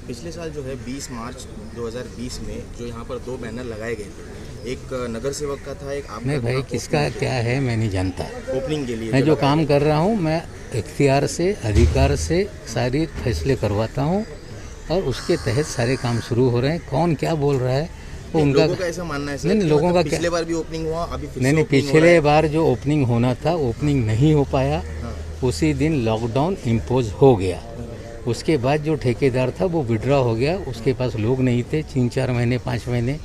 पिछले साल जो है 20 मार्च 2020 में जो यहाँ पर 2 बैनर लगाए गए थे, एक नगर सेवक का था, एक आपका। नहीं भाई, किसका क्या है मैं नहीं जानता। ओपनिंग के लिए मैं जो काम कर रहा हूँ मैं इख्तियार से, अधिकार से सारी फैसले करवाता हूँ और उसके तहत सारे काम शुरू हो रहे हैं। कौन क्या बोल रहा है वो उनका, लोगों का ऐसा मानना है सर। नहीं लोगों का पिछले बार भी ओपनिंग हुआ, अभी फिर नहीं, पिछले बार जो ओपनिंग होना था ओपनिंग नहीं हो पाया। उसी दिन लॉकडाउन इम्पोज हो गया। उसके बाद जो ठेकेदार था वो विड्रॉ हो गया। उसके पास लोग नहीं थे 3-4 महीने 5 महीने।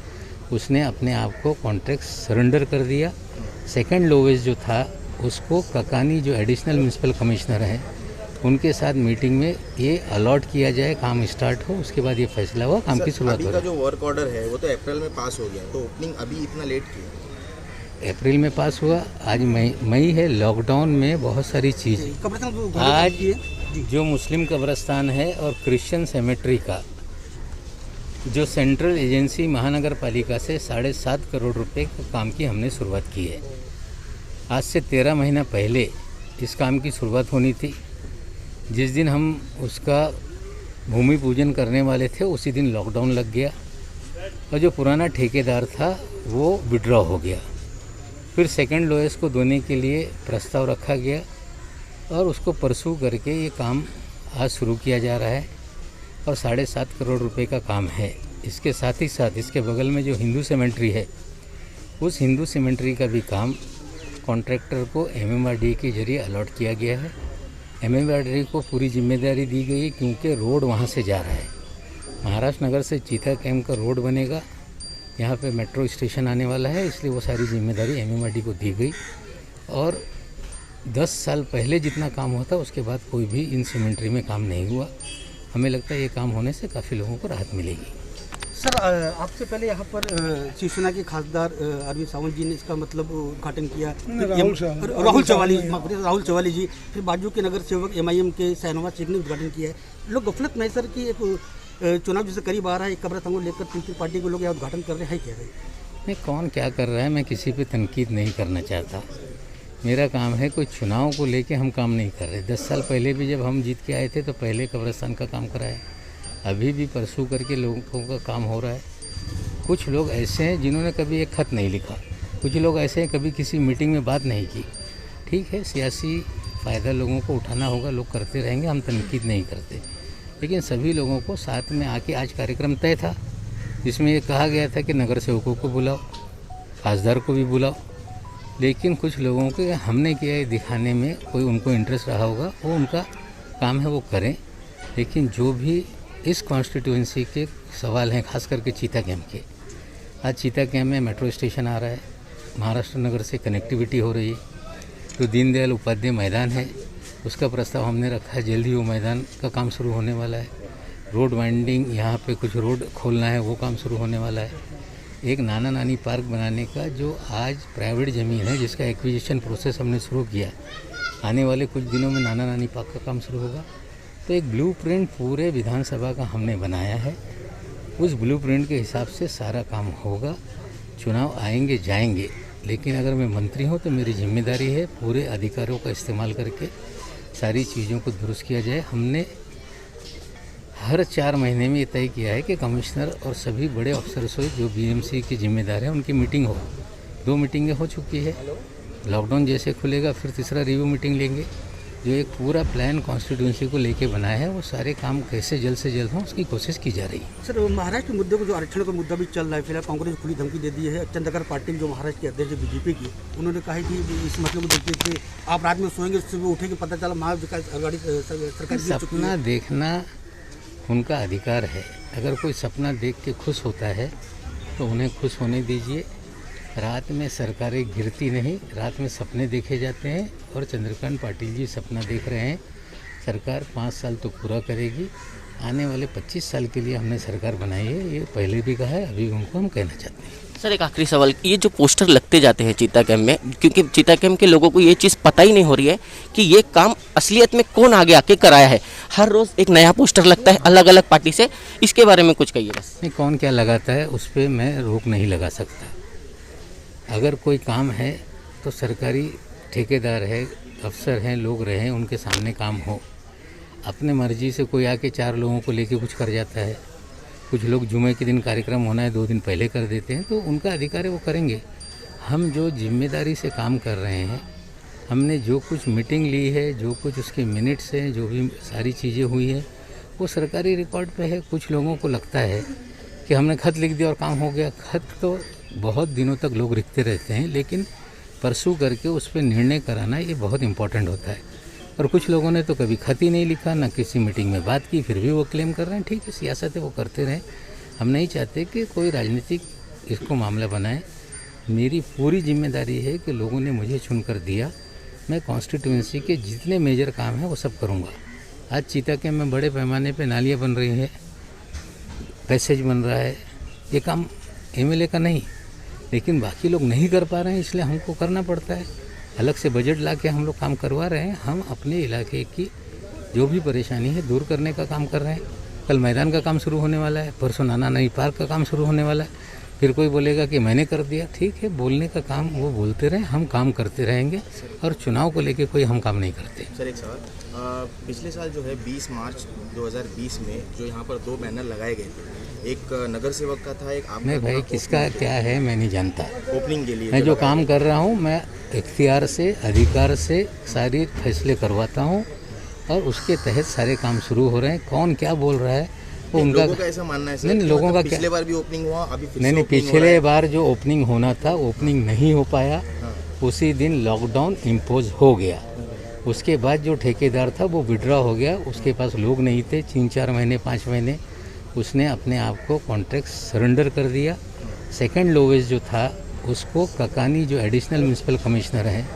उसने अपने आप को कॉन्ट्रैक्ट सरेंडर कर दिया। सेकंड लोवेस्ट जो था उसको ककानी जो एडिशनल म्यूनसिपल कमिश्नर हैं उनके साथ मीटिंग में ये अलॉट किया जाए, काम स्टार्ट हो। उसके बाद ये फैसला हुआ, काम की शुरुआत हो। अभी का जो वर्क ऑर्डर है वो तो अप्रैल में पास हो गया, तो ओपनिंग अभी इतना लेट क्यों? अप्रैल में पास हुआ, आज मई है। लॉकडाउन में बहुत सारी चीज़ें। आज जो मुस्लिम कब्रिस्तान है और क्रिश्चियन सेमेट्री का जो सेंट्रल एजेंसी महानगर पालिका से 7.5 करोड़ रुपए के काम की हमने शुरुआत की है। आज से 13 महीना पहले इस काम की शुरुआत होनी थी। जिस दिन हम उसका भूमि पूजन करने वाले थे उसी दिन लॉकडाउन लग गया और जो पुराना ठेकेदार था वो विड्रॉ हो गया। फिर सेकंड लोएस्ट को देने के लिए प्रस्ताव रखा गया और उसको परसू करके ये काम आज शुरू किया जा रहा है और 7.5 करोड़ रुपए का काम है। इसके साथ ही साथ इसके बगल में जो हिंदू सेमेंट्री है उस हिंदू सेमेंट्री का भी काम कॉन्ट्रैक्टर को MMRDA के जरिए अलॉट किया गया है। MMRDA को पूरी जिम्मेदारी दी गई है क्योंकि रोड वहाँ से जा रहा है। महाराष्ट्र नगर से चीता कैंप का रोड बनेगा, यहाँ पे मेट्रो स्टेशन आने वाला है, इसलिए वो सारी जिम्मेदारी MMRDA को दी गई। और 10 साल पहले जितना काम हुआ था उसके बाद कोई भी इन सीमेंट्री में काम नहीं हुआ। हमें लगता है ये काम होने से काफ़ी लोगों को राहत मिलेगी। सर, आपसे पहले यहाँ पर शिवसेना के खासदार अरविंद सावंत जी ने इसका मतलब उद्घाटन किया। राहुल चौवाली जी, फिर बाजू के नगर सेवक MIM के शाहनवाज शेख ने उद्घाटन किया है। लोग गफलत में सर कि एक चुनाव जैसे करीब आ रहा है, एक कब्रिस्तान को लेकर 3 पार्टी के लोग यहाँ उद्घाटन कर रहे हैं, कह रहे हैं। नहीं, कौन क्या कर रहा है मैं किसी पे तनकीद नहीं करना चाहता। मेरा काम है, कोई चुनाव को लेके हम काम नहीं कर रहे। 10 साल पहले भी जब हम जीत के आए थे तो पहले कब्रिस्तान का काम कराया, अभी भी परसू करके लोगों का काम हो रहा है। कुछ लोग ऐसे हैं जिन्होंने कभी एक खत नहीं लिखा, कुछ लोग ऐसे हैं कभी किसी मीटिंग में बात नहीं की। ठीक है, सियासी फ़ायदा लोगों को उठाना होगा, लोग करते रहेंगे, हम तनकीद नहीं करते। लेकिन सभी लोगों को साथ में आके, आज कार्यक्रम तय था जिसमें ये कहा गया था कि नगर सेवकों को बुलाओ, खासदार को भी बुलाओ, लेकिन कुछ लोगों के हमने किया ये दिखाने में कोई उनको इंटरेस्ट रहा होगा, वो उनका काम है वो करें। लेकिन जो भी इस कॉन्स्टिट्यूएंसी के सवाल हैं, खास करके चीता कैंप के, आज चीता कैंप में मेट्रो स्टेशन आ रहा है, महाराष्ट्र नगर से कनेक्टिविटी हो रही है, तो दीनदयाल उपाध्याय मैदान है उसका प्रस्ताव हमने रखा है, जल्दी वो मैदान का काम शुरू होने वाला है। रोड वाइंडिंग, यहाँ पे कुछ रोड खोलना है, वो काम शुरू होने वाला है। एक नाना नानी पार्क बनाने का जो आज प्राइवेट ज़मीन है जिसका एक्विजिशन प्रोसेस हमने शुरू किया, आने वाले कुछ दिनों में नाना नानी पार्क का काम शुरू होगा। तो एक ब्लूप्रिंट पूरे विधानसभा का हमने बनाया है, उस ब्लूप्रिंट के हिसाब से सारा काम होगा। चुनाव आएंगे जाएंगे, लेकिन अगर मैं मंत्री हूँ तो मेरी जिम्मेदारी है पूरे अधिकारों का इस्तेमाल करके सारी चीज़ों को दुरुस्त किया जाए। हमने हर 4 महीने में ये तय किया है कि कमिश्नर और सभी बड़े अफसर से जो BMC के जिम्मेदार हैं उनकी मीटिंग हो। 2 मीटिंगें हो चुकी है। लॉकडाउन जैसे खुलेगा फिर तीसरा रिव्यू मीटिंग लेंगे। जो एक पूरा प्लान कॉन्स्टिट्यूंसी को लेके बनाया है वो सारे काम कैसे जल्द से जल्द हों उसकी कोशिश की जा रही है। सर, महाराष्ट्र के मुद्दे को, जो आरक्षण का मुद्दा भी चल रहा है, फिलहाल कांग्रेस खुली धमकी दे दी है। चंद्रकांत पाटिल जो महाराष्ट्र के अध्यक्ष BJP की, उन्होंने कहा है कि इस मसले को देखते हुए आप रात में सोएंगे, सुबह उठेंगे, पता चला महाविकास आघाड़ी सरकार। सपना देखना उनका अधिकार है। अगर कोई सपना देख के खुश होता है तो उन्हें खुश होने दीजिए। रात में सरकारें गिरती नहीं, रात में सपने देखे जाते हैं और चंद्रकांत पाटिल जी सपना देख रहे हैं। सरकार 5 साल तो पूरा करेगी, आने वाले 25 साल के लिए हमने सरकार बनाई है, ये पहले भी कहा है, अभी उनको हम कहना चाहते हैं। सर, एक आखिरी सवाल, ये जो पोस्टर लगते जाते हैं चीता कैंप में, क्योंकि चीता कैंप के लोगों को ये चीज़ पता ही नहीं हो रही है कि ये काम असलियत में कौन आगे आके कराया है। हर रोज़ एक नया पोस्टर लगता है अलग अलग पार्टी से, इसके बारे में कुछ कहिए बस। नहीं, कौन क्या लगाता है उस पर मैं रोक नहीं लगा सकता। अगर कोई काम है तो सरकारी ठेकेदार है, अफसर हैं, लोग रहे, उनके सामने काम हो। अपने मर्जी से कोई आके 4 लोगों को लेके कुछ कर जाता है। कुछ लोग जुमे के दिन कार्यक्रम होना है 2 दिन पहले कर देते हैं, तो उनका अधिकार है, वो करेंगे। हम जो जिम्मेदारी से काम कर रहे हैं, हमने जो कुछ मीटिंग ली है, जो कुछ उसके मिनट्स हैं, जो भी सारी चीज़ें हुई है, वो सरकारी रिकॉर्ड पे है। कुछ लोगों को लगता है कि हमने खत लिख दिया और काम हो गया। खत तो बहुत दिनों तक लोग लिखते रहते हैं, लेकिन परसू करके उस पर निर्णय कराना ये बहुत इम्पोर्टेंट होता है। और कुछ लोगों ने तो कभी खत ही नहीं लिखा, ना किसी मीटिंग में बात की, फिर भी वो क्लेम कर रहे हैं। ठीक है, सियासत है, वो करते रहें। हम नहीं चाहते कि कोई राजनीतिक इसको मामला बनाए। मेरी पूरी जिम्मेदारी है कि लोगों ने मुझे चुनकर दिया, मैं कॉन्स्टिट्यूंसी के जितने मेजर काम हैं वो सब करूँगा। आज चीता कैंप में बड़े पैमाने पे नालियाँ बन रही हैं, पैसेज बन रहा है, ये काम एमएलए का नहीं, लेकिन बाकी लोग नहीं कर पा रहे हैं, इसलिए हमको करना पड़ता है। अलग से बजट ला के हम लोग काम करवा रहे हैं। हम अपने इलाके की जो भी परेशानी है दूर करने का काम कर रहे हैं। कल मैदान का काम शुरू होने वाला है, परसों नाना नई पार्क का काम शुरू होने वाला है। फिर कोई बोलेगा कि मैंने कर दिया, ठीक है, बोलने का काम वो बोलते रहे, हम काम करते रहेंगे। और चुनाव को लेके कोई हम काम नहीं करते। सर एक सवाल, पिछले साल जो है 20 मार्च 2020 में जो यहाँ पर 2 बैनर लगाए गए थे, एक नगर सेवक का था, एक आपका मैं भाई किसका क्या है मैं नहीं जानता। ओपनिंग के लिए मैं जो काम कर रहा हूँ, मैं इख्तियार से, अधिकार से सारी फैसले करवाता हूँ और उसके तहत सारे काम शुरू हो रहे हैं। कौन क्या बोल रहा है वो उनका, लोगों का ऐसा मानना है सर, नहीं, लोगों का पिछले बार भी ओपनिंग हुआ, अभी फिर नहीं, से opening हो रहा पिछले है। बार जो ओपनिंग होना था ओपनिंग नहीं हो पाया। उसी दिन लॉकडाउन इम्पोज हो गया। उसके बाद जो ठेकेदार था वो विड्रॉ हो गया, उसके पास लोग नहीं थे 3-4 महीने 5 महीने, उसने अपने आप को कॉन्ट्रैक्ट सरेंडर कर दिया। सेकंड लोवेस्ट जो था उसको ककानी जो एडिशनल म्यूनसिपल कमिश्नर हैं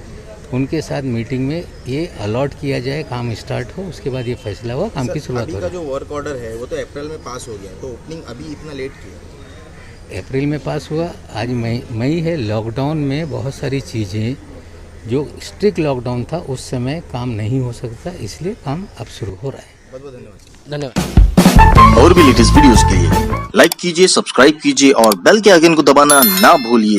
उनके साथ मीटिंग में ये अलॉट किया जाए, काम स्टार्ट हो, उसके बाद ये फैसला हुआ, काम की शुरुआत हो अभी का रही जो वर्क ऑर्डर है वो तो अप्रैल में पास हो गया, तो ओपनिंग अभी इतना लेट क्यों? अप्रैल में पास हुआ, आज मई है। लॉकडाउन में बहुत सारी चीज़ें, जो स्ट्रिक्ट लॉकडाउन था उस समय काम नहीं हो सकता, इसलिए काम अब शुरू हो रहा है। बहुत बहुत धन्यवाद। धन्यवाद। और भी लेटेस्ट वीडियोस के लिए लाइक कीजिए, सब्सक्राइब कीजिए और बेल के आइकन को दबाना ना भूलिए।